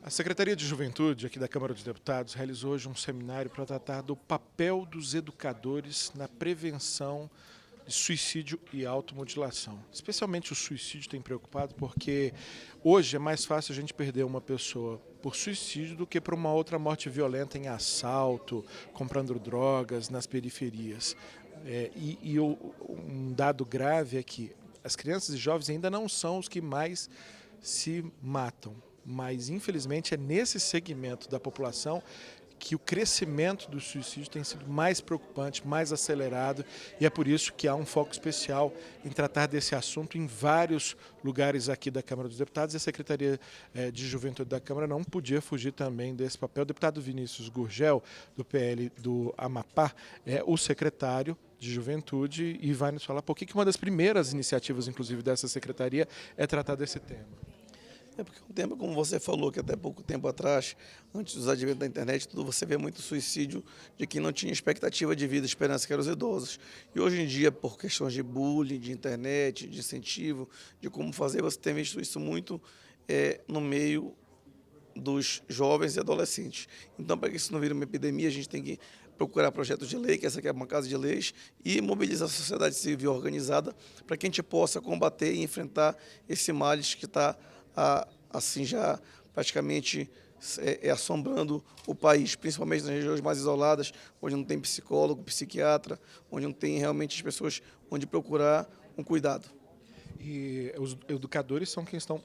A Secretaria de Juventude, aqui da Câmara dos Deputados, realizou hoje um seminário para tratar do papel dos educadores na prevenção de suicídio e automutilação. Especialmente o suicídio tem preocupado porque hoje é mais fácil a gente perder uma pessoa por suicídio do que por uma outra morte violenta em assalto, comprando drogas nas periferias. Um dado grave é que as crianças e jovens ainda não são os que mais se matam, mas infelizmente é nesse segmento da população que o crescimento do suicídio tem sido mais preocupante, mais acelerado, e é por isso que há um foco especial em tratar desse assunto em vários lugares aqui da Câmara dos Deputados, e a Secretaria de Juventude da Câmara não podia fugir também desse papel. O deputado Vinícius Gurgel, do PL do Amapá, é o secretário de Juventude e vai nos falar por que uma das primeiras iniciativas, inclusive, dessa secretaria é tratar desse tema. É porque um tema, como você falou, que até pouco tempo atrás, antes dos adventos da internet, tudo, você vê muito suicídio de quem não tinha expectativa de vida, esperança, que eram os idosos. E hoje em dia, por questões de bullying, de internet, de incentivo, de como fazer, você tem visto isso muito no meio dos jovens e adolescentes. Então, para que isso não vire uma epidemia, a gente tem que procurar projetos de lei, que essa aqui é uma casa de leis, e mobilizar a sociedade civil organizada para que a gente possa combater e enfrentar esse mal que está assim já praticamente assombrando o país, principalmente nas regiões mais isoladas, onde não tem psicólogo, psiquiatra, onde não tem realmente as pessoas onde procurar um cuidado. E os educadores são quem estão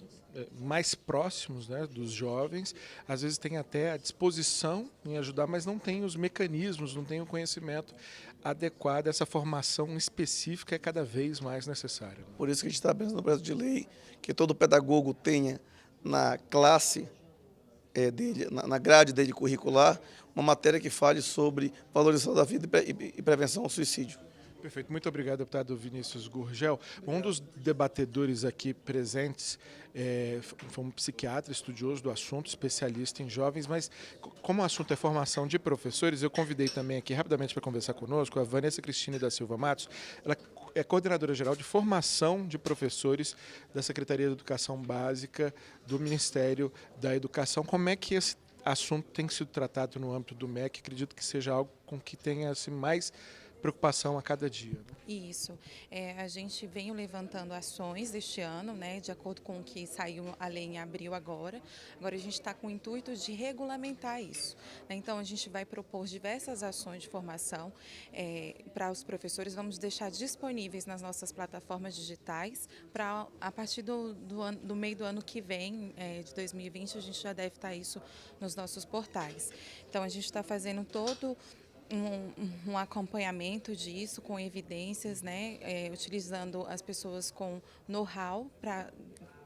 mais próximos, né, dos jovens, às vezes tem até a disposição em ajudar, mas não tem os mecanismos, não tem o conhecimento adequado. Essa formação específica é cada vez mais necessária. Por isso que a gente está pensando no projeto de lei, que todo pedagogo tenha na classe dele, na grade dele curricular, uma matéria que fale sobre valorização da vida e prevenção ao suicídio. Perfeito. Muito obrigado, deputado Vinícius Gurgel. Um dos debatedores aqui presentes foi um psiquiatra, estudioso do assunto, especialista em jovens, mas como o assunto é formação de professores, eu convidei também aqui rapidamente para conversar conosco a Vanessa Cristine da Silva Matos. Ela é coordenadora geral de formação de professores da Secretaria de Educação Básica do Ministério da Educação. Como é que esse assunto tem sido tratado no âmbito do MEC? Acredito que seja algo com que tenha assim, mais preocupação a cada dia. Isso. A gente veio levantando ações este ano, né, de acordo com o que saiu a lei em abril agora. Agora a gente está com o intuito de regulamentar isso. Então a gente vai propor diversas ações de formação para os professores. Vamos deixar disponíveis nas nossas plataformas digitais para a partir do meio do ano que vem, de 2020, a gente já deve estar isso nos nossos portais. Então a gente está fazendo todo um acompanhamento disso com evidências, né, utilizando as pessoas com know-how para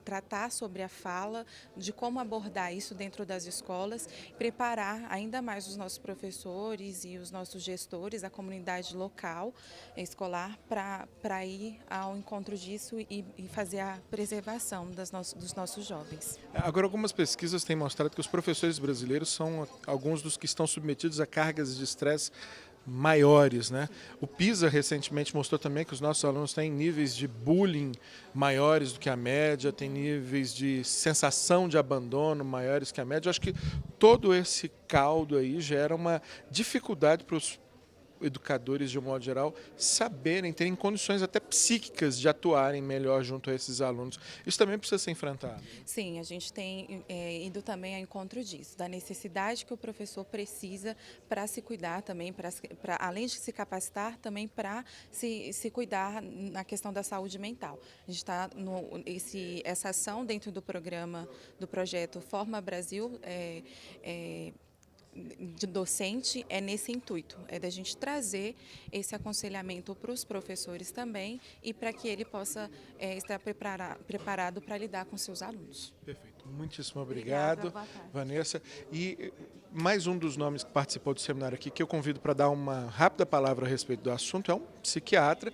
tratar sobre a fala, de como abordar isso dentro das escolas, preparar ainda mais os nossos professores e os nossos gestores, a comunidade local escolar, para ir ao encontro disso e fazer a preservação dos nossos jovens. Agora, algumas pesquisas têm mostrado que os professores brasileiros são alguns dos que estão submetidos a cargas de estresse maiores, né? O PISA recentemente mostrou também que os nossos alunos têm níveis de bullying maiores do que a média, têm níveis de sensação de abandono maiores que a média. Eu acho que todo esse caldo aí gera uma dificuldade para os educadores, de um modo geral, saberem, terem condições até psíquicas de atuarem melhor junto a esses alunos. Isso também precisa ser enfrentado. Sim, a gente tem ido também ao encontro disso, da necessidade que o professor precisa para se cuidar também, além de se capacitar, também para se cuidar na questão da saúde mental. A gente está essa ação dentro do programa, do projeto Forma Brasil, de docente nesse intuito, da gente trazer esse aconselhamento para os professores também e para que ele possa estar preparado para lidar com seus alunos. Perfeito. Muitíssimo obrigado, Vanessa. E mais um dos nomes que participou do seminário aqui, que eu convido para dar uma rápida palavra a respeito do assunto, é um psiquiatra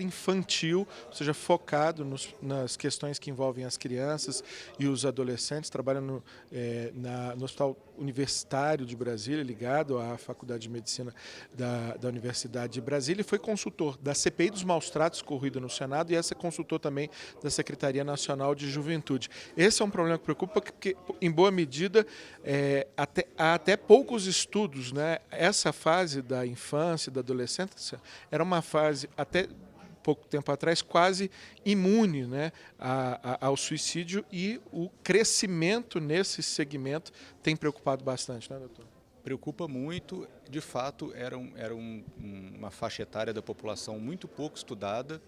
infantil, ou seja, focado nas questões que envolvem as crianças e os adolescentes, trabalha no Hospital Universitário de Brasília, ligado à Faculdade de Medicina da Universidade de Brasília, e foi consultor da CPI dos Maus-Tratos corrida no Senado e essa consultor também da Secretaria Nacional de Juventude. Esse é um problema que preocupa, porque, em boa medida, há até poucos estudos, né? Essa fase da infância, da adolescência, era uma fase, até pouco tempo atrás, quase imune, né, ao suicídio, e o crescimento nesse segmento tem preocupado bastante, né, doutor? Preocupa muito, de fato, era uma faixa etária da população muito pouco estudada,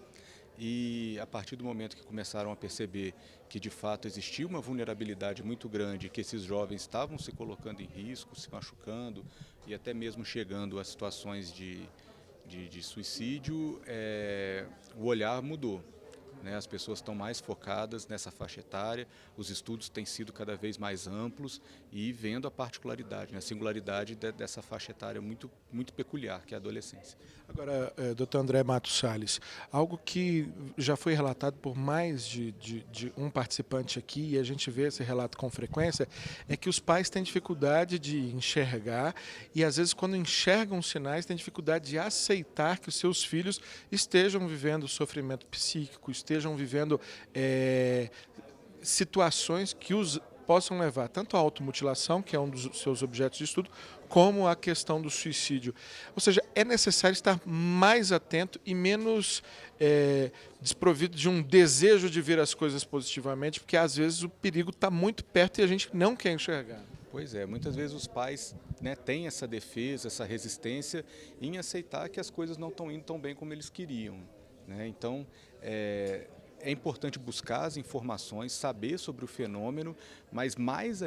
e a partir do momento que começaram a perceber que de fato existia uma vulnerabilidade muito grande, que esses jovens estavam se colocando em risco, se machucando e até mesmo chegando a situações de suicídio, o olhar mudou. Né? As pessoas estão mais focadas nessa faixa etária, os estudos têm sido cada vez mais amplos e vendo a particularidade, né? A singularidade dessa faixa etária muito, muito peculiar, que é a adolescência. Agora, doutor André Matos Salles, algo que já foi relatado por mais de um participante aqui, e a gente vê esse relato com frequência, é que os pais têm dificuldade de enxergar e, às vezes, quando enxergam sinais, têm dificuldade de aceitar que os seus filhos estejam vivendo sofrimento psíquico, estejam vivendo situações que os possam levar tanto à automutilação, que é um dos seus objetos de estudo, como a questão do suicídio. Ou seja, é necessário estar mais atento e menos desprovido de um desejo de ver as coisas positivamente, porque às vezes o perigo está muito perto e a gente não quer enxergar. Pois é, muitas vezes os pais, né, têm essa defesa, essa resistência em aceitar que as coisas não estão indo tão bem como eles queriam. Né? Então, é importante buscar as informações, saber sobre o fenômeno, mas mais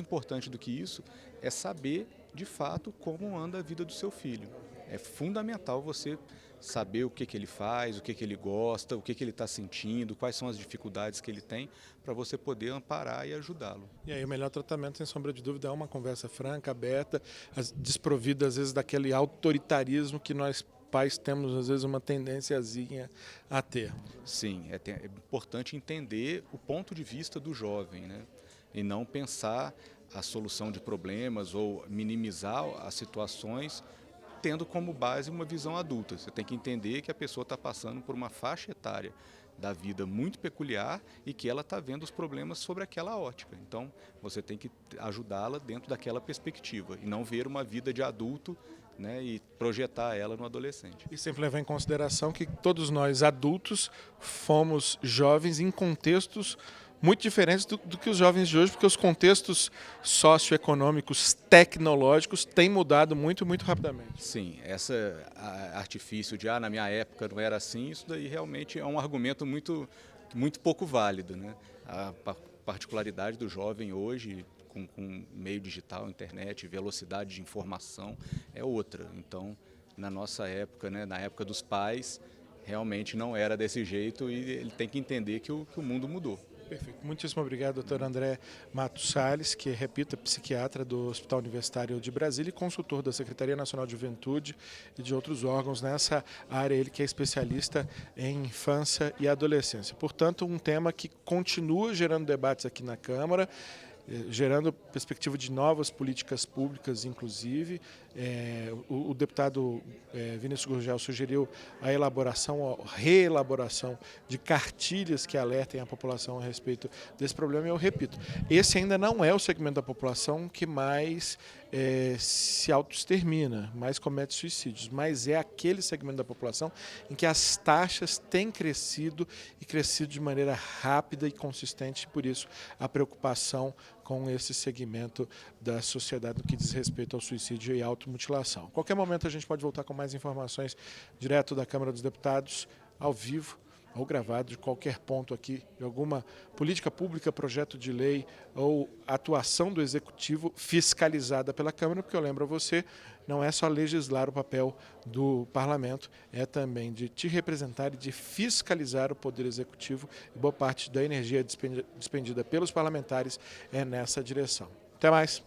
importante do que isso é saber, de fato, como anda a vida do seu filho. É fundamental você saber o que ele faz, o que ele gosta, o que ele está sentindo, quais são as dificuldades que ele tem, para você poder amparar e ajudá-lo. E aí o melhor tratamento, sem sombra de dúvida, é uma conversa franca, aberta, desprovida às vezes daquele autoritarismo que nós pais temos às vezes uma tendênciazinha a ter. Sim, é importante entender o ponto de vista do jovem, né? E não pensar a solução de problemas ou minimizar as situações tendo como base uma visão adulta. Você tem que entender que a pessoa está passando por uma faixa etária da vida muito peculiar e que ela está vendo os problemas sobre aquela ótica. Então, você tem que ajudá-la dentro daquela perspectiva e não ver uma vida de adulto, né, e projetar ela no adolescente. E sempre levar em consideração que todos nós adultos fomos jovens em contextos muito diferentes do que os jovens de hoje, porque os contextos socioeconômicos, tecnológicos têm mudado muito, muito rapidamente. Sim, esse artifício de na minha época não era assim, isso daí realmente é um argumento muito, muito pouco válido. Né? A particularidade do jovem hoje, com meio digital, internet, velocidade de informação, é outra. Então, na nossa época, né, na época dos pais, realmente não era desse jeito e ele tem que entender que o mundo mudou. Perfeito. Muitíssimo obrigado, doutor André Matos Salles, que, repito, é psiquiatra do Hospital Universitário de Brasília e consultor da Secretaria Nacional de Juventude e de outros órgãos nessa área, ele que é especialista em infância e adolescência. Portanto, um tema que continua gerando debates aqui na Câmara, gerando perspectiva de novas políticas públicas, inclusive. O deputado Vinícius Gurgel sugeriu a reelaboração de cartilhas que alertem a população a respeito desse problema. E eu repito, esse ainda não é o segmento da população que mais se autoextermina, mais comete suicídios, mas é aquele segmento da população em que as taxas têm crescido e crescido de maneira rápida e consistente, por isso a preocupação com esse segmento da sociedade no que diz respeito ao suicídio e automutilação. A qualquer momento a gente pode voltar com mais informações direto da Câmara dos Deputados, ao vivo ou gravado, de qualquer ponto aqui, de alguma política pública, projeto de lei ou atuação do Executivo fiscalizada pela Câmara, porque eu lembro a você, não é só legislar o papel do Parlamento, é também de te representar e de fiscalizar o Poder Executivo, e boa parte da energia despendida pelos parlamentares é nessa direção. Até mais!